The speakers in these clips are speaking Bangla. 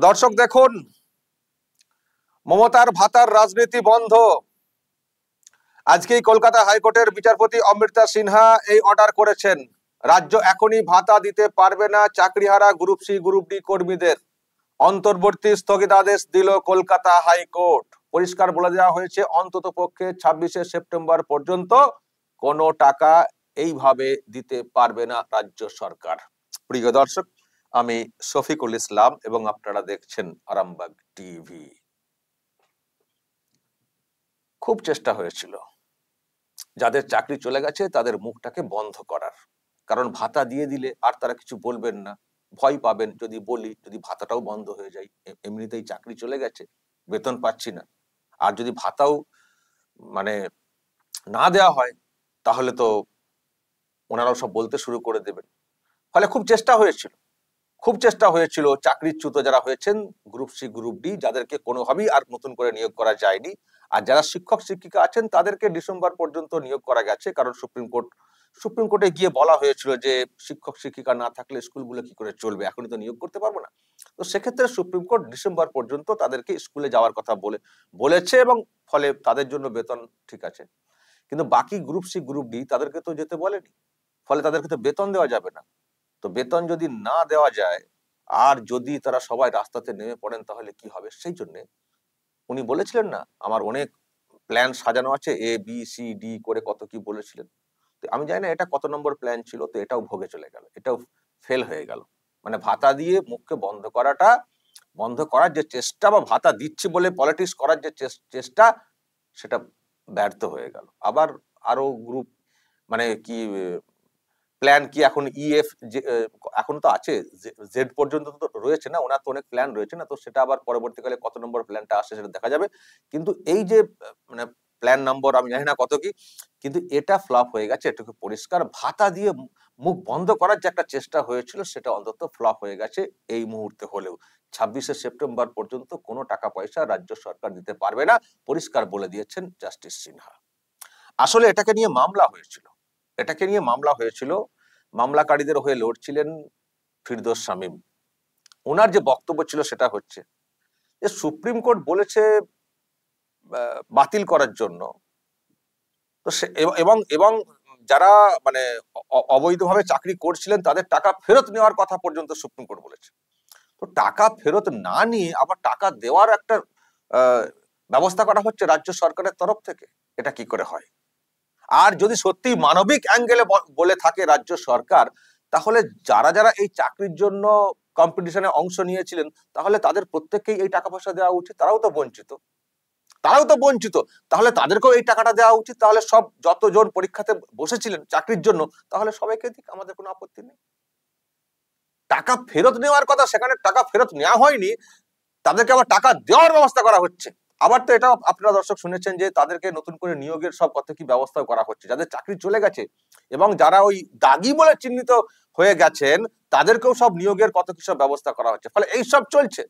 দর্শক দেখুন, মমতার ভাতার রাজনীতি বন্ধ। আজকেই কলকাতা হাইকোর্টের বিচারপতি অমৃতা সিনহা এই অর্ডার করেছেন। রাজ্য এখনই ভাতা দিতে পারবে না চাকরিহারা গ্রুপ সি গ্রুপ ডি কর্মীদের। অন্তর্বর্তী স্থগিতাদেশ দিল কলকাতা হাইকোর্ট। পরিষ্কার বলে দেওয়া হয়েছে অন্তত পক্ষে 26শে সেপ্টেম্বর পর্যন্ত কোনো টাকা এইভাবে দিতে পারবে না রাজ্য সরকার। প্রিয় দর্শক, আমি শফিকুল ইসলাম এবং আপনারা দেখছেন আরামবাগ টিভি। খুব চেষ্টা হয়েছিল যাদের চাকরি চলে গেছে তাদের মুখটাকে বন্ধ করার, কারণ ভাতা দিয়ে দিলে আর তারা কিছু বলবেন না, ভয় পাবেন যদি বলি, যদি ভাতাটাও বন্ধ হয়ে যায়, এমনিতেই চাকরি চলে গেছে, বেতন পাচ্ছি না, আর যদি ভাতাও মানে না দেওয়া হয় তাহলে তো ওনারাও সব বলতে শুরু করে দেবেন। ফলে খুব চেষ্টা হয়েছিল চাকরিচ্যুত যারা হয়েছেন গ্রুপ সি গ্রুপ ডি, যাদেরকে কোনোভাবেই আর নতুন করে নিয়োগ করা যায়নি। আর যারা শিক্ষক শিক্ষিকা আছেন তাদেরকে ডিসেম্বর পর্যন্ত নিয়োগ করা গেছে, কারণ সুপ্রিম কোর্টে গিয়ে বলা হয়েছিল যে শিক্ষক শিক্ষিকা না থাকলে স্কুলগুলো কি করে চলবে, এখনই তো নিয়োগ করতে পারবো না। তো সেক্ষেত্রে সুপ্রিম কোর্ট ডিসেম্বর পর্যন্ত তাদেরকে স্কুলে যাওয়ার কথা বলেছে, এবং ফলে তাদের জন্য বেতন ঠিক আছে। কিন্তু বাকি গ্রুপ সি গ্রুপ ডি তাদেরকে তো যেতে বলেনি, ফলে তাদেরকে তো বেতন দেওয়া যাবে না। তো বেতন যদি না দেওয়া যায় আর যদি তারা সবাই রাস্তাতে নেমে পড়েন তাহলে কি হবে, সেই জন্য উনি বলেছিলেন না আমার অনেক প্ল্যান সাজানো আছে, এ বি সি ডি করে কত কি বলেছিলেন। তো আমি জানি না এটা কত নম্বর প্ল্যান ছিল, তো এটাও ভোগে চলে গেল, এটাও ফেল হয়ে গেল। মানে ভাতা দিয়ে মুখকে বন্ধ করার যে চেষ্টা, বা ভাতা দিচ্ছি বলে পলিটিক্স করার যে চেষ্টা, সেটা ব্যর্থ হয়ে গেল। আবার আরো গ্রুপ মানে কি প্ল্যান কি এখন ইএফ এখন তো আছে, জেড পর্যন্ত তো রয়েছে না, ওনার তো অনেক প্ল্যান রয়েছে না, তো সেটা আবার পরবর্তীকালে কত নম্বর প্ল্যানটা আসে সেটা দেখা যাবে। কিন্তু এই যে মানে প্ল্যান নম্বর আমি জানি না কত কি, কিন্তু এটা ফ্লপ হয়ে গেছে, এটুকু পরিষ্কার। ভাতা দিয়ে মুখ বন্ধ করার যে একটা চেষ্টা হয়েছিল সেটা অন্তত ফ্লপ হয়ে গেছে এই মুহূর্তে হলেও। 26শে সেপ্টেম্বর পর্যন্ত কোনো টাকা পয়সা রাজ্য সরকার দিতে পারবে না, পরিষ্কার বলে দিয়েছেন জাস্টিস সিনহা। আসলে এটাকে নিয়ে মামলা হয়েছিল। মামলাকারীদের হয়ে লড়ছিলেন ফিরদৌস শামীম। ওনার যে বক্তব্য ছিল সেটা হচ্ছে যে সুপ্রিম কোর্ট বলেছে বাতিল করার জন্য, তো এবং এবং যারা মানে অবৈধভাবে চাকরি করছিলেন তাদের টাকা ফেরত নেওয়ার কথা পর্যন্ত সুপ্রিম কোর্ট বলেছে। তো টাকা ফেরত না নিয়ে আবার টাকা দেওয়ার একটা ব্যবস্থা করা হচ্ছে রাজ্য সরকারের তরফ থেকে, এটা কি করে হয়? আর যদি সত্যি মানবিক অ্যাঙ্গেলে বলে থাকে রাজ্য সরকার, তাহলে যারা এই চাকরির জন্য কম্পিটিশনে অংশ নিয়েছিলেন তাহলে তাদের প্রত্যেককেই এই টাকা পয়সা দেওয়া উচিত। তারাও তো বঞ্চিত, তাহলে তাদেরকেও এই টাকাটা দেওয়া উচিত। তাহলে সব যতজন পরীক্ষাতে বসেছিলেন চাকরির জন্য, তাহলে সবাইকে দিক, আমাদের কোনো আপত্তি নেই। টাকা ফেরত নেওয়ার কথা, সেখানে টাকা ফেরত নেওয়া হয়নি, তাদেরকে আবার টাকা দেওয়ার ব্যবস্থা করা হচ্ছে। আবার তো এটা আপনারা দর্শক শুনেছেন যে তাদেরকে নতুন করে নিয়োগের সব কত কি ব্যবস্থা করা হচ্ছে, যাদের চাকরি চলে গেছে এবং যারা ওই দাগি বলে চিহ্নিত হয়ে গেছেন তাদেরকেও সব নিয়োগের কত কি সব ব্যবস্থা করা হচ্ছে। ফলে এই সব চলছে।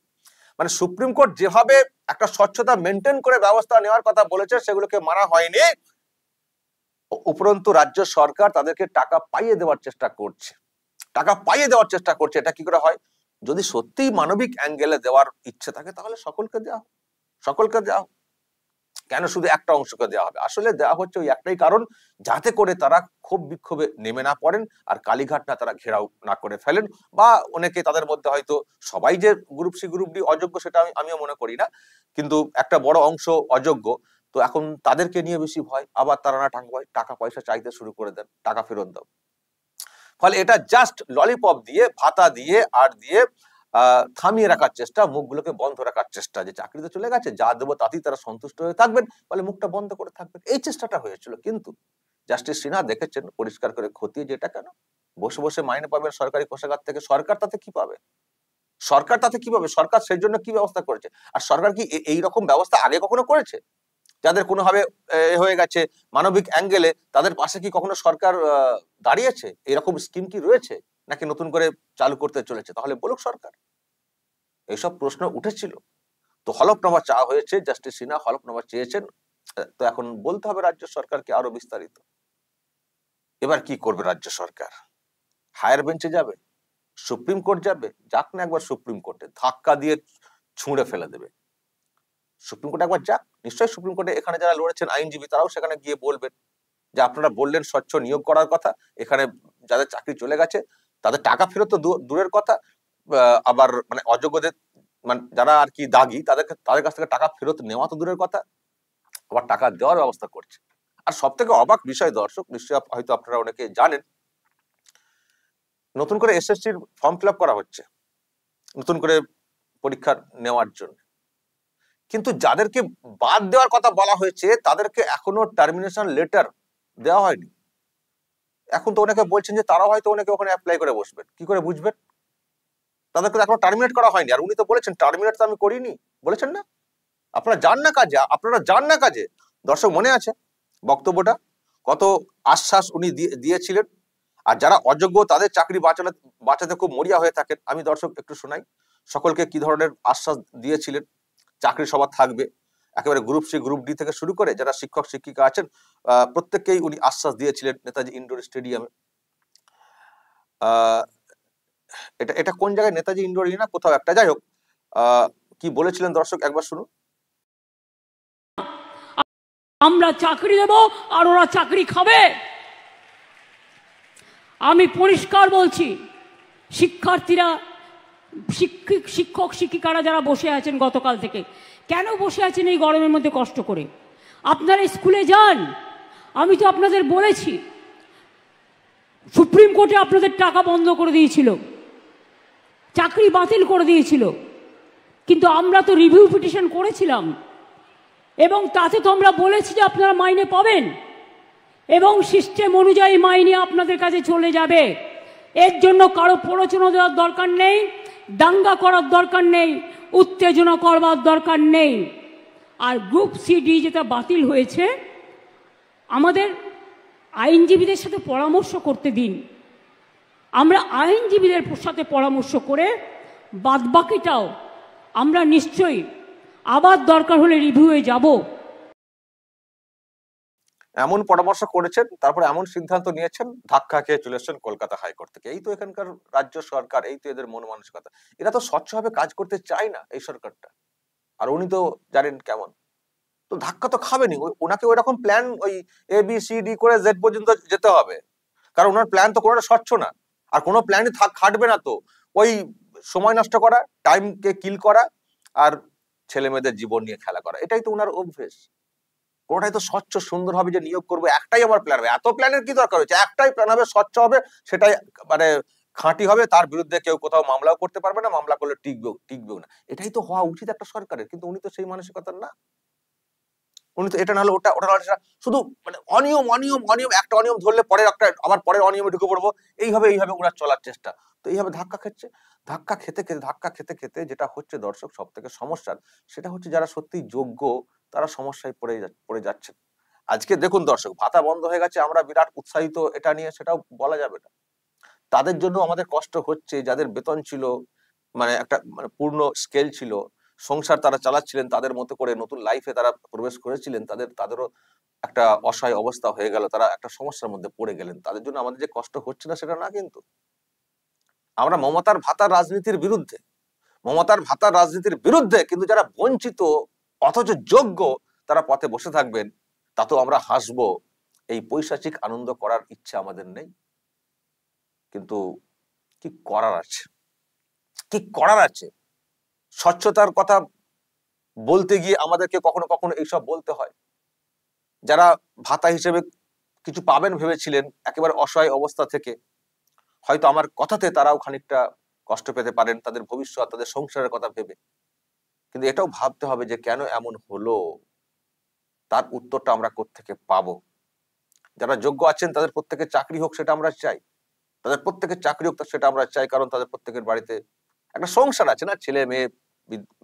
মানে সুপ্রিম কোর্ট যেভাবে একটা স্বচ্ছতা মেনটেন করে ব্যবস্থা নেওয়ার কথা বলেছে সেগুলোকে মানা হয়নি, উপরন্তু রাজ্য সরকার তাদেরকে টাকা পাইয়ে দেওয়ার চেষ্টা করছে। এটা কি করে হয়? যদি সত্যিই মানবিক অ্যাঙ্গেলে দেওয়ার ইচ্ছে থাকে তাহলে সকলকে দেওয়া, কেন শুধু একটা অংশকে দেওয়া হবে? আসলে দেওয়া হচ্ছে ওই একটাই কারণ, যাতে করে তারা ক্ষোভ বিক্ষোভে নেমে না পড়েন আর কালীঘাট না তারা ঘেরাও না করে ফেলেন। বা অনেকে তাদের মধ্যে হয়তো সবাই যে গ্রুপ সি গ্রুপ ডি অযোগ্য সেটা আমিও মনে করি না, কিন্তু একটা বড় অংশ অযোগ্য। তো এখন তাদেরকে নিয়ে বেশি ভয়, আবার তারা না টাকা পয়সা চাইতে শুরু করে দেন, টাকা ফেরত দাও। ফলে এটা জাস্ট ললিপপ দিয়ে, ভাতা দিয়ে আর দিয়ে থামিয়ে রাখার চেষ্টা, মুখগুলোকে বন্ধ রাখার চেষ্টা, যে চাকরিতে চলে গেছে যা দেবো তাতেই তারা সন্তুষ্ট হয়ে থাকবেন, ফলে মুখটা বন্ধ করে থাকবেন, এই চেষ্টাটা হয়েছিল। কিন্তু জাস্টিস সিনহা দেখেছেন পরিষ্কার করে খতিয়ে, যেটা কেন বসে বসে মাইনে পাবেন সরকারি কোষাগার থেকে, সরকার তাতে কি পাবে? সরকার সেই জন্য কি ব্যবস্থা করেছে? আর সরকার কি এইরকম ব্যবস্থা আগে কখনো করেছে? যাদের কোনোভাবে হয়ে গেছে মানবিক অ্যাঙ্গেলে, তাদের পাশে কি কখনো সরকার দাঁড়িয়েছে? এরকম স্কিম কি রয়েছে, নাকি নতুন করে চালু করতে চলেছে? তাহলে বলুক সরকার। এইসব প্রশ্ন উঠেছিল, তো হলফনামা চাওয়া হয়েছে, জাস্টিস সিনহা হলফনামা চেয়েছেন। তো এখন বলতে হবে রাজ্য সরকারকে আরো বিস্তারিত। এবার কি করবে রাজ্য সরকার? হায়ার বেঞ্চে যাবে, সুপ্রিম কোর্ট যাবে, যাক না একবার সুপ্রিম কোর্টে, ধাক্কা দিয়ে ছুঁড়ে ফেলে দেবে। সুপ্রিম কোর্টে একবার যাক, নিশ্চয়ই সুপ্রিম কোর্টে এখানে যারা লড়েছেন আইনজীবী তারাও সেখানে গিয়ে বলবেন যে আপনারা বললেন স্বচ্ছ নিয়োগ করার কথা, এখানে যাদের চাকরি চলে গেছে তাদের টাকা ফেরত তো দূরের কথা, আবার মানে অযোগ্যদের মানে যারা আর কি দাগী তাদের কাছ থেকে টাকা ফেরত নেওয়া তো দূরের কথা, আবার টাকা দেওয়ার ব্যবস্থা করছে। আর সব থেকে অবাক বিষয় দর্শক, নিশ্চয়ই হয়তো আপনারা অনেকে জানেন, নতুন করে এসএসসির ফর্ম ফিল আপ করা হচ্ছে নতুন করে পরীক্ষা নেওয়ার জন্য, কিন্তু যাদেরকে বাদ দেওয়ার কথা বলা হয়েছে তাদেরকে এখনো টার্মিনেশন লেটার দেওয়া হয়নি। এখন তো অনেকে বলছেন যে তারাও হয়তো অনেকে ওখানে অ্যাপ্লাই করে বসবেন, কি করে বুঝবেন? তাদেরকে এখনো টার্মিনেট করা হয়নি, আর উনি তো বলেছেন টার্মিনেট তো আমি করিনি, বলেছেন না? আপনারা যান না কাজে। দর্শক মনে আছে বক্তব্যটা, কত আশ্বাস উনি দিয়েছিলেন, আর যারা অযোগ্য তাদের চাকরি বাঁচাতে খুব মরিয়া হয়ে থাকেন। আমি দর্শক একটু শোনাই সকলকে কি ধরনের আশ্বাস দিয়েছিলেন। চাকরি সবার থাকবে, একেবারে গ্রুপ সি গ্রুপ ডি থেকে শুরু করে যারা শিক্ষক শিক্ষিকা আছেন প্রত্যেককেই উনি আশ্বাস দিয়েছিলেন নেতাজি ইন্ডোর স্টেডিয়ামে। এটা এটা কোন জায়গায়, নেতাজি ইন্ডোর না কোথাও একটা, যাই হোক কি বলেছিলেন দর্শক একবার শুনুন। আমরা চাকরি দেব আর ওরা চাকরি খাবে। আমি পরিষ্কার বলছি, শিক্ষার্থীরা শিক্ষক শিক্ষিকারা যারা বসে আছেন গতকাল থেকে, কেন বসে আছেন এই গরমের মধ্যে কষ্ট করে? আপনারা স্কুলে যান। আমি তো আপনাদের বলেছি, সুপ্রিম কোর্টে আপনাদের টাকা বন্ধ করে দিয়েছিল, চাকরি বাতিল করে দিয়েছিল, কিন্তু আমরা তো রিভিউ পিটিশন করেছিলাম এবং তাতে তো আমরা বলেছি যে আপনারা মাইনে পাবেন এবং সিস্টেম অনুযায়ী মাইনে আপনাদের কাছে চলে যাবে। এর জন্য কারো প্ররোচনা দেওয়ার দরকার নেই, দাঙ্গা করার দরকার নেই, উত্তেজনা করবার দরকার নেই। আর গ্রুপ সি ডি যেটা বাতিল হয়েছে, আমাদের আইনজীবীদের সাথে পরামর্শ করতে দিন। আমরা আইনজীবীদের সাথে পরামর্শ করে বাদবাকিটাও আমরা নিশ্চয়ই আবার দরকার হলে রিভিউয়ে যাব। এমন পরামর্শ করেছেন, তারপর এমন সিদ্ধান্ত নিয়েছেন, ধাক্কা খেয়ে চলে এসেছেন কলকাতা হাইকোর্ট থেকে। এই তো এখানকার রাজ্য সরকার, এই তো এদের মন মানসিকতা। এরা তো স্বচ্ছভাবে কাজ করতে চায় না এই সরকারটা, আর উনি তো জানেন কেমন, তো ধাক্কা তো খাবেনি। ওনাকে ওই রকম প্ল্যান, ওই এ বি সি ডি করে জেড পর্যন্ত যেতে হবে, কারণ ওনার প্ল্যান তো কোনোটা স্বচ্ছ না, আর কোনো প্ল্যানই খাটবে না। তো ওই সময় নষ্ট করা, টাইমকে কিল করা, আর ছেলে মেয়েদের জীবন নিয়ে খেলা করা, এটাই তো ওনার অভ্যেস। কোনটাই তো স্বচ্ছ সুন্দর হবে যে নিয়োগ করবো, একটাই আমার প্ল্যান হবে। এত প্ল্যানের কি দরকার হয়েছে? একটাই প্ল্যান হবে, স্বচ্ছ হবে, সেটাই মানে খাঁটি হবে, তার বিরুদ্ধে কেউ কোথাও মামলাও করতে পারবে না, মামলা করলে টিকবেও না। এটাই তো হওয়া উচিত একটা সরকারের, কিন্তু উনি তো সেই মানসিকতার না। উনি তো এটা নাহলে ওটা, ওটা নাহলে সেটা, শুধু মানে অনিয়ম অনিয়ম অনিয়ম, একটা অনিয়ম ধরলে পরের একটা, আবার পরের অনিয়মে ঢুকে পড়বো, এইভাবে ওনার চলার চেষ্টা। তো এইভাবে ধাক্কা খেতে খেতে যেটা হচ্ছে দর্শক, সব থেকে সমস্যার সেটা হচ্ছে যারা সত্যি যোগ্য তারা সমস্যায় পড়ে যাচ্ছেন। আজকে দেখুন দর্শক, ভাতা বন্ধ হয়ে গেছে, আমরা বিরাট উৎসাহিত এটা নিয়ে, সেটাও বলা যাবে না। তাদের জন্য আমাদের কষ্ট হচ্ছে, যাদের বেতন ছিল মানে একটা মানে পূর্ণ স্কেল ছিল, সংসার তারা চালাচ্ছিলেন তাদের মতো করে, নতুন লাইফে তারা প্রবেশ করেছিলেন, তাদেরও একটা অসহায় অবস্থা হয়ে গেল, তারা একটা সমস্যার মধ্যে পড়ে গেলেন। তাদের জন্য আমাদের যে কষ্ট হচ্ছে না সেটা না, কিন্তু আমরা মমতার ভাতার রাজনীতির বিরুদ্ধে, কিন্তু যারা বঞ্চিত অথচ যোগ্য তারা পথে বসে থাকবেন, তাতেও আমরা হাসবো। এই পৈশাচিক আনন্দ করার ইচ্ছা আমাদের নেই, কিন্তু কি করার আছে? স্বচ্ছতার কথা বলতে গিয়ে আমাদেরকে কখনো কখনো এইসব বলতে হয়। যারা ভাতা হিসেবে কিছু পাবেন ভেবেছিলেন একেবারে অসহায় অবস্থা থেকে, হয়তো আমার কথাতে তারাও খানিকটা কষ্ট পেতে পারেন, তাদের ভবিষ্যৎ, তাদের সংসারের কথা ভেবে। কিন্তু এটাও ভাবতে হবে যে কেন এমন হলো, তার উত্তরটা আমরা কোত্থেকে পাবো। যারা যোগ্য আছেন তাদের প্রত্যেকের চাকরি হোক, সেটা আমরা চাই, সেটা আমরা চাই, কারণ তাদের প্রত্যেকের বাড়িতে একটা সংসার আছে না, ছেলে মেয়ে,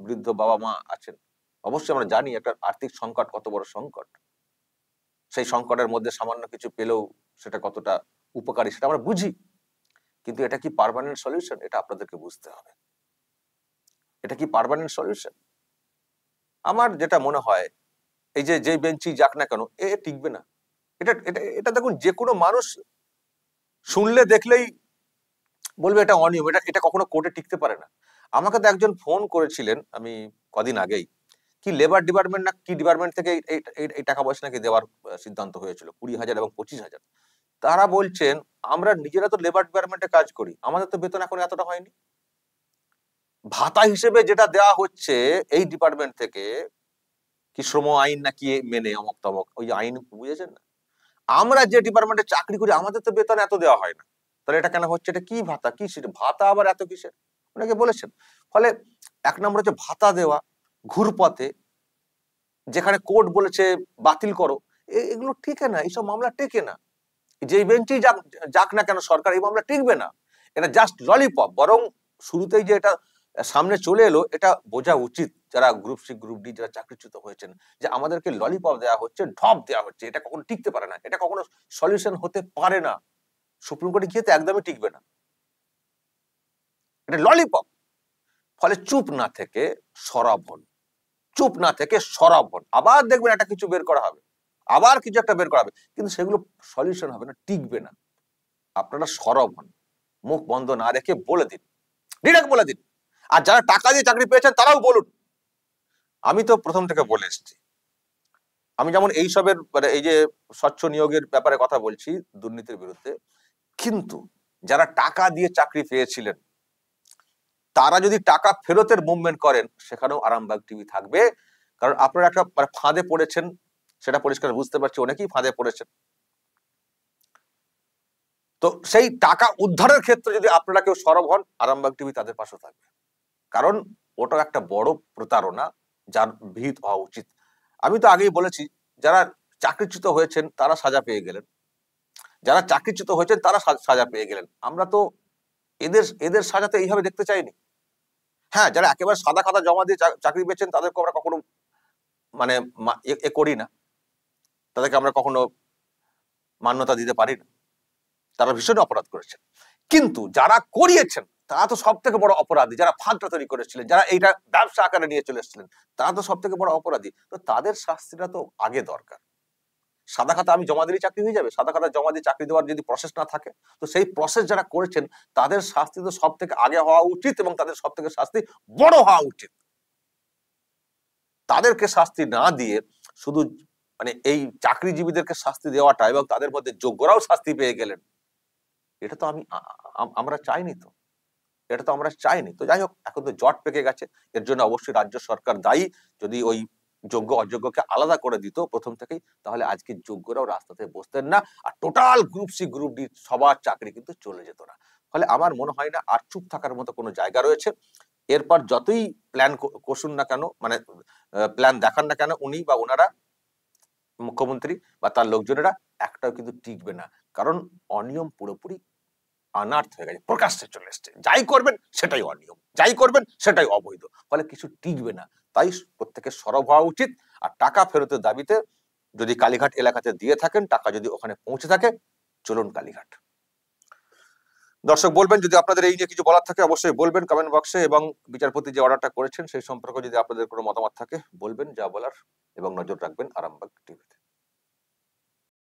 বৃদ্ধ বাবা মা আছেন। অবশ্যই আমরা জানি একটা আর্থিক সংকট কত বড় সংকট, সেই সংকটের মধ্যে সামান্য কিছু পেলেও সেটা কতটা উপকারী সেটা আমরা বুঝি, কিন্তু এটা কি পার্মানেন্ট সলিউশন? এটা আপনাদেরকে বুঝতে হবে। এটা কি পার্মানেন্ট সলিউশন? আমার যেটা মনে হয়, এই যে বেঞ্চি যাক না কেন, টিকবে না। এটা এটা এটা দেখুন, যে কোনো মানুষ শুনলে দেখলেই বলবে এটা অনিয়ম, এটা এটা কখনো কোর্টে টিকতে পারে না। আমাকে তো একজন ফোন করেছিলেন আমি কদিন আগেই, কি লেবার ডিপার্টমেন্ট না কি ডিপার্টমেন্ট থেকে এই টাকা পয়সা নাকি দেওয়ার সিদ্ধান্ত হয়েছিল 20,000 এবং 25,000। তারা বলছেন আমরা নিজেরা তো লেবার ডিপার্টমেন্টে কাজ করি, আমাদের তো বেতন এখন এতটা হয়নি। ভাতা হিসেবে যেটা দেওয়া হচ্ছে এই ডিপার্টমেন্ট থেকে, কি শ্রম আইন না কি মেনে অমক তমক ওই আইন, বুঝেছেন না? আমরা যে ডিপার্টমেন্টে চাকরি করি আমাদের তো বেতন এত দেওয়া হয় না, তাহলে এটা কেন হচ্ছে? এটা কি ভাতা, কি ভাতা আবার এত কিসের? অনেকে বলেছেন। ফলে এক নম্বর হচ্ছে ভাতা দেওয়া ঘুরপথে, যেখানে কোর্ট বলেছে বাতিল করো, এগুলো টিকে না, এইসব মামলা টেকে না। যেই বেঞ্চেই যাক যাক না কেন সরকার, এই মামলা টিকবে না। এটা জাস্ট ললিপপ। বরং শুরুতেই যে এটা সামনে চলে এলো, এটা বোঝা উচিত যারা গ্রুপ সি গ্রুপ ডি যারা চাকরিচ্যুত হয়েছেন, যে আমাদেরকে ললিপপ দেওয়া হচ্ছে, ঢপ দেওয়া হচ্ছে, এটা কখনো টিকতে পারে না, এটা কখনো সলিউশন হতে পারে না। সুপ্রিম কোর্টে গিয়ে তো একদমই টিকবে না, এটা ললিপপ। ফলে চুপ না থেকে সরব হন, চুপ না থেকে সরব হন। আবার দেখবেন একটা কিছু বের করা হবে, আবার কিছু একটা বের করা হবে, কিন্তু সেগুলো সলিউশন হবে না, টিকবে না। আপনারা সরব হন, মুখ বন্ধ না রেখে বলে দিন, ডিরেক্ট বলে দিন। আর যারা টাকা দিয়ে চাকরি পেয়েছেন তারাও বলুন। আমি তো প্রথম থেকে বলে এসেছি, আমি যেমন এইসবের মানে এই যে স্বচ্ছ নিয়োগের ব্যাপারে কথা বলছি, দুর্নীতির বিরুদ্ধে, কিন্তু যারা টাকা দিয়ে চাকরি পেয়েছিলেন তারা যদি টাকা ফেরতের মুভমেন্ট করেন, সেখানেও আরামবাগ টিভি থাকবে। কারণ আপনারা একটা ফাঁদে পড়েছেন, সেটা পরিষ্কার বুঝতে পারছি, অনেকেই ফাঁদে পড়েছেন। তো সেই টাকা উদ্ধারের ক্ষেত্রে যদি আপনারা কেউ সরব হন, আরামবাগ টিভি তাদের পাশে থাকবে। কারণ ওটা একটা বড় প্রতারণা, যার ভিত হওয়া উচিত। আমি তো আগেই বলেছি, যারা চাকরিচ্যুত হয়েছেন তারা সাজা পেয়ে গেলেন, যারা চাকরিচ্যুত হয়েছেন তারা সাজা পেয়ে গেলেন। আমরা তো এদের এদের সাজাতে এইভাবে দেখতে চাইনি। হ্যাঁ, যারা একেবারে সাদা খাতা জমা দিয়ে চাকরি পেয়েছেন তাদেরকে আমরা কখনো মানে এ করি না, তাদেরকে আমরা কখনো মান্যতা দিতে পারি না, তারা ভীষণ অপরাধ করেছেন। কিন্তু যারা করিয়েছেন তারা তো সব থেকে বড় অপরাধী, যারা ফাঁদটা তৈরি করেছিলেন, যারা এইটা ব্যবসা আকারে নিয়ে চলে এসেছিলেন, তারা তো সব থেকে বড় অপরাধী। তো তাদের শাস্তিটা তো আগে দরকার। সাদা খাতা আমি জমা দিলেই চাকরি হয়ে যাবে? সাদা খাতা জমা দিয়ে চাকরি দেওয়ার যদি প্রসেস না থাকে, তো সেই প্রসেস যারা করেছেন তাদের শাস্তি তো সব থেকে আগে হওয়া উচিত, এবং তাদের সব থেকে শাস্তি বড় হওয়া উচিত। তাদেরকে শাস্তি না দিয়ে শুধু মানে এই চাকরিজীবীদেরকে শাস্তি দেওয়াটা, এবং তাদের মধ্যে যোগ্যরাও শাস্তি পেয়ে গেলেন, এটা তো আমরা চাইনি। তো এটা তো আমরা চাইনি। তো যাই হোক, এখন তো জট পেকে গেছে, এর জন্য অবশ্যই রাজ্য সরকার দায়ী। যদি ওই যোগ্য অযোগ্যকে আলাদা করে দিত প্রথম থেকেই, তাহলে আজকে যোগ্যরাও রাস্তাতে বসতেন না, আর total group C group D সবার চাকরি কিন্তু চলে যেত না। ফলে আমার মনে হয় না আর চুপ থাকার মতো কোনো জায়গা রয়েছে। এরপর যতই প্ল্যান কষুন না কেন, মানে প্ল্যান দেখান না কেন উনি বা ওনারা, মুখ্যমন্ত্রী বা তার লোকজনেরা, একটাও কিন্তু টিকবে না। কারণ অনিয়ম পুরোপুরি আনার্থ হয়ে গেছে, প্রকাশ্যে চলে এসছে। যাই করবেন সেটাই অনিয়ম, যাই করবেন সেটাই অবৈধ। ফলে কিছু টিকবে না। তাই প্রত্যেকের সরব হওয়া উচিত। আর টাকা ফেরতের দাবিতে যদি কালীঘাট এলাকাতে দিয়ে থাকেন, টাকা যদি ওখানে পৌঁছে থাকে, চলুন কালীঘাট। দর্শক বলবেন, যদি আপনাদের এই নিয়ে কিছু বলার থাকে অবশ্যই বলবেন কমেন্ট বক্সে, এবং বিচারপতি যে অর্ডারটা করেছেন সেই সম্পর্কে যদি আপনাদের কোনো মতামত থাকে বলবেন, যা বলার, এবং নজর রাখবেন আরামবাগ টিভিতে।